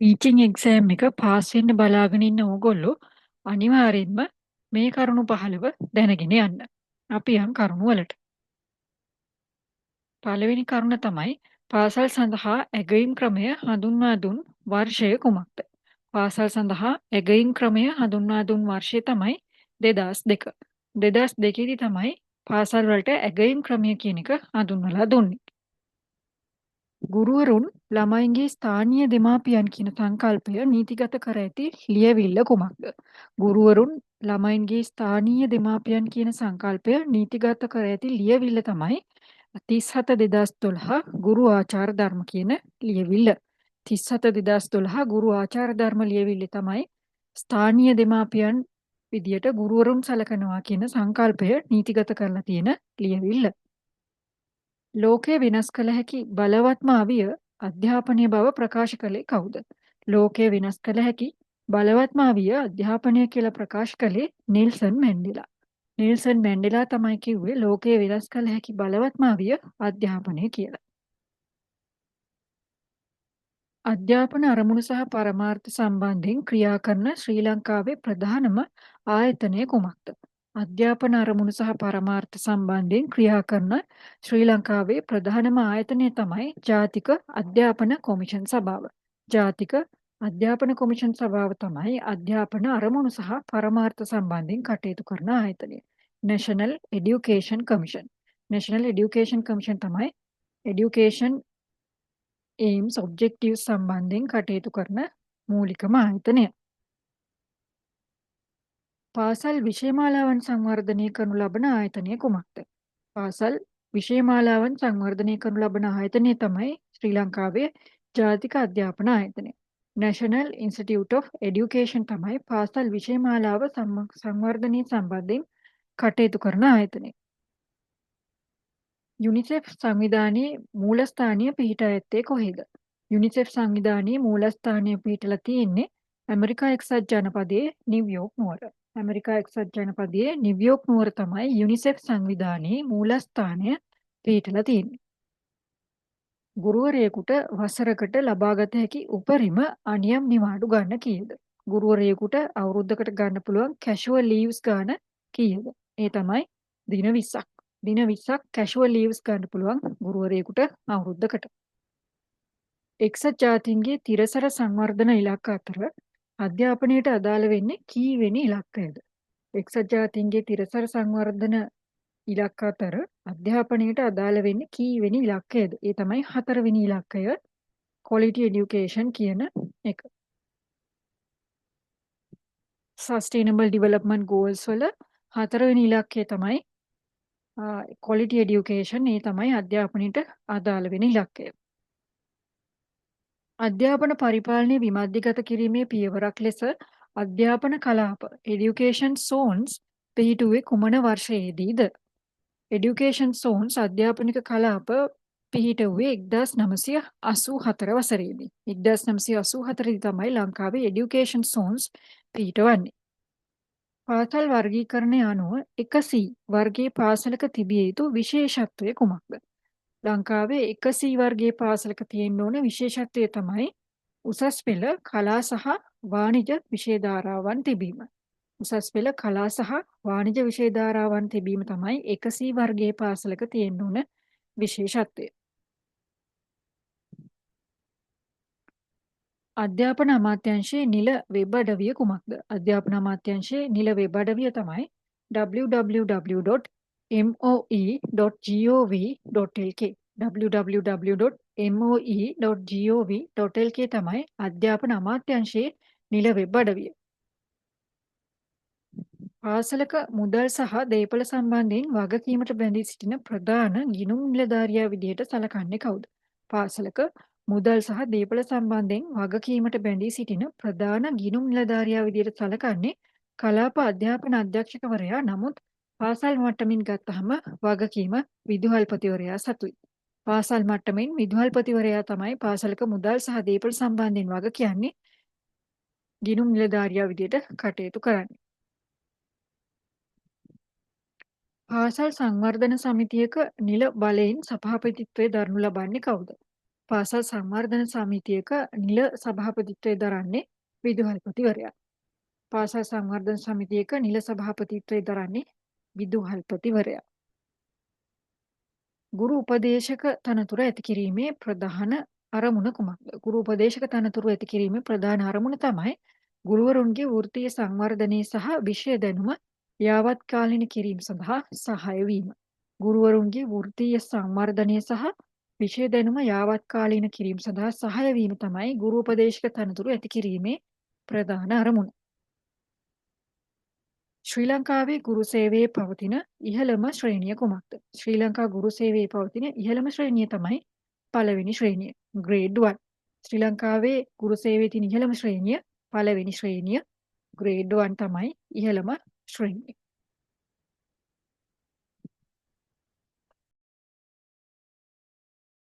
Teaching exam එක pass වෙන්න බලාගෙන ඉන්න ඕගොල්ලෝ අනිවාර්යෙන්ම මේ කරුණු 15 දැනගෙන යන්න. අපි යම් කරුණු වලට. පළවෙනි කරුණ තමයි පාසල් සඳහා ඇගයීම් ක්‍රමය හඳුන්වා දුන් වර්ෂය කුමක්ද? පාසල් සඳහා ඇගයීම් ක්‍රමය හඳුන්වා දුන් වර්ෂය තමයි 2002. 2002 දී තමයි පාසල් වලට ඇගයීම් ක්‍රමය කියන එක හඳුන්වලා දුන්නේ. ගුරුවරුන් ළමයින්ගේ ස්ථානීය දෙමාපියන් කියන සංකල්පය නීතිගත කර ඇති ලියවිල්ල කුමක්ද? ගුරුවරුන් ළමයින්ගේ ස්ථානීය දෙමාපියන් කියන සංකල්පය නීතිගත කර ඇති ලියවිල්ල තමයි 37 2012 ගුරු ආචාර ධර්ම කියන ලියවිල්ල. 37 2012 ගුරු ආචාර ධර්ම ලියවිල්ල තමයි ස්ථානීය දෙමාපියන් විදියට ගුරුවරුන් සලකනවා කියන සංකල්පය නීතිගත කරලා තියෙන ලියවිල්ල. ලෝකය වෙනස් කළ හැකි බලවත්ම අවිය අධ්‍යාපනය බව ප්‍රකාශ කළේ කවුද? ලෝකය වෙනස් කළ හැකි බලවත්ම අවිය අධ්‍යාපනය කියලා ප්‍රකාශ කළේ නෙල්සන් මැන්ඩෙලා. නෙල්සන් මැන්ඩෙලා තමයි කිව්වේ ලෝකය වෙනස් කළ හැකි බලවත්ම අවිය අධ්‍යාපනය කියලා. අධ්‍යාපන අරමුණු සහ පරමාර්ථ සම්බන්ධයෙන් ක්‍රියා කරන ශ්‍රී ලංකාවේ ප්‍රධානම ආයතනය කුමක්ද? අධ්‍යාපන අරමුණු සහ පරමාර්ථ සම්බන්ධයෙන් ක්‍රියා කරන ශ්‍රී ලංකාවේ ප්‍රධානම ආයතනය තමයි ජාතික අධ්‍යාපන කොමිෂන් සභාව. ජාතික අධ්‍යාපන කොමිෂන් සභාව තමයි අධ්‍යාපන අරමුණු සහ පරමාර්ථ සම්බන්ධයෙන් කටයුතු කරන ආයතනය. National Education Commission. National Education Commission තමයි education ඒම්ස් ඔබ්ජෙක්ටිව්ස් සම්බන්ධයෙන් කටයුතු කරන මූලිකම ආයතනය. පාසල් විෂයමාලාවන් සංවර්ධනය කරනු ලබන ආයතනය කුමක්ද? පාසල් විෂයමාලාවන් සංවර්ධනය කරනු ලබන ආයතනය තමයි ශ්‍රී ලංකාවේ ජාතික අධ්‍යාපන ආයතනය. National Institute of Education තමයි පාසල් විෂයමාලාව සංවර්ධනය සම්බන්ධයෙන් කටයුතු කරන ආයතනය. යුනිසෙෆ් සංවිධානයේ මූලස්ථානය පිහිටා ඇත්තේ කොහෙද? යුනිසෙෆ් සංවිධානයේ මූලස්ථානය පිහිටලා තියෙන්නේ ඇමරිකා එක්සත් ජනපදයේ නිව්යෝර්ක් නුවර. ඇමරිකා එක්සත් ජනපදයේ නිව්යෝර්ක් නුවර තමයි යුනිසෙෆ් සංවිධානයේ මූලස්ථානය පිහිටලා තියෙන්නේ. ගුරුවරයෙකුට වසරකට ලබාගත හැකි උපරිම අනියම් නිවාඩු ගන්න කීයද? ගුරුවරයෙකුට අවුරුද්දකට ගන්න පුළුවන් කැෂුවල් ලීව්ස් ගන්න කීයද? ඒ තමයි දින 20ක්. දින 20ක් කැෂුවල් ලීව්ස් ගන්න පුළුවන් ගුරුවරයෙකුට අවුරුද්දකට. එක්සත් ජාතීන්ගේ තිරසර සංවර්ධන ඉලක්ක අතර අධ්‍යාපනයට අදාළ වෙන්නේ කීවෙනි ඉලක්කයද? එක්සත් ජාතීන්ගේ තිරසර සංවර්ධන ඉලක්ක අතර අධ්‍යාපනයට අදාළ වෙන්නේ කීවෙනි ඉලක්කයද? ඒ තමයි 4 වෙනි ඉලක්කය quality education කියන එක. sustainable development goals වල 4 වෙනි ඉලක්කය තමයි quality education. ඒ තමයි අධ්‍යාපනයට අදාළ වෙන ඉලක්කය. අධ්‍යාපන පරිපාලනය විමධ්‍යගත කිරීමේ පියවරක් ලෙස අධ්‍යාපන කලාප education zones පිහිටුවේ කුමන වර්ෂයේදීද? education zones අධ්‍යාපනික කලාප පිහිටුවේ 1984 වසරේදී. 1984 දී තමයි ලංකාවේ education zones පිහිටවන්නේ. පාසල් වර්ගීකරණය අනුව 1C වර්ගයේ පාසලක තිබිය යුතු විශේෂත්වය කුමක්ද? ලංකාවේ 1C වර්ගයේ පාසලක තියෙන්න ඕන විශේෂත්වය තමයි උසස් පෙළ කලා සහ වාණිජ විෂය ධාරාවන් තිබීම. උසස් පෙළ කලා සහ වාණිජ විෂය ධාරාවන් තිබීම තමයි 1C වර්ගයේ පාසලක තියෙන්න ඕන විශේෂත්වය. අධ්‍යාපන අමාත්‍යාංශයේ නිල වෙබ් අඩවිය කුමක්ද? අධ්‍යාපන අමාත්‍යාංශයේ නිල වෙබ් අඩවිය තමයි www.moe.gov.lk. www.moe.gov.lk තමයි අධ්‍යාපන අමාත්‍යාංශයේ නිල වෙබ් අඩවිය. පාසලක මුදල් සහ දේපළ සම්බන්ධයෙන් වගකීමට බැඳී සිටින ප්‍රධාන ගිණුම් නිලධාරියා විදිහට සලකන්නේ කවුද? පාසලක මුදල් සහ දේපළ සම්බන්ධයෙන් වගකීමට බැඳී සිටින ප්‍රධාන ගිණුම් නිලධාරියා විදිහට සලකන්නේ කලාප අධ්‍යාපන අධ්‍යක්ෂකවරයා. නමුත් පාසල් මට්ටමින් ගත්තහම වගකීම විදුහල්පතිවරයා සතුයි. පාසල් මට්ටමින් විදුහල්පතිවරයා තමයි පාසලක මුදල් සහ දේපළ සම්බන්ධයෙන් වග කියන්නේ ගිණුම් නිලධාරියා විදිහට කටයුතු කරන්නේ. පාසල් සංවර්ධන සමිතියක නිල බලයෙන් සභාපතිත්වය දරනු ලබන්නේ කවුද? පාසල් සංවර්ධන සමිතියක නිල සභාපතිත්වය දරන්නේ විදුහල්පතිවරයා. පාසල් සංවර්ධන සමිතියක නිල සභාපතිත්වය දරන්නේ විදුහල්පතිවරයා. ගුරු උපදේශක තනතුර ඇති කිරීමේ ප්‍රධාන අරමුණ කුමක්ද? ගුරු උපදේශක තනතුරු ඇති කිරීමේ ප්‍රධාන අරමුණ තමයි ගුරුවරුන්ගේ වෘත්තීය සංවර්ධනය සහ විෂය දැනුම යාවත්කාලින කිරීම සඳහා සහාය වීම. ගුරුවරුන්ගේ වෘත්තීය සංවර්ධනය සහ විෂය දැනුම යාවත්කාලීන කිරීම සඳහා සහාය වීම තමයි ගුරු උපදේශක තනතුරු ඇති කිරීමේ ප්‍රධාන අරමුණ. ශ්‍රී ලංකාවේ ගුරු සේවයේ පවතින ඉහළම ශ්‍රේණිය කුමක්ද? ශ්‍රී ලංකා ගුරු සේවයේ පවතින ඉහළම ශ්‍රේණිය තමයි පළවෙනි ශ්‍රේණිය, grade 1. ශ්‍රී ලංකාවේ ගුරු සේවයේ තියෙන ඉහළම ශ්‍රේණිය පළවෙනි ශ්‍රේණිය grade 1 තමයි ඉහළම ශ්‍රේණිය.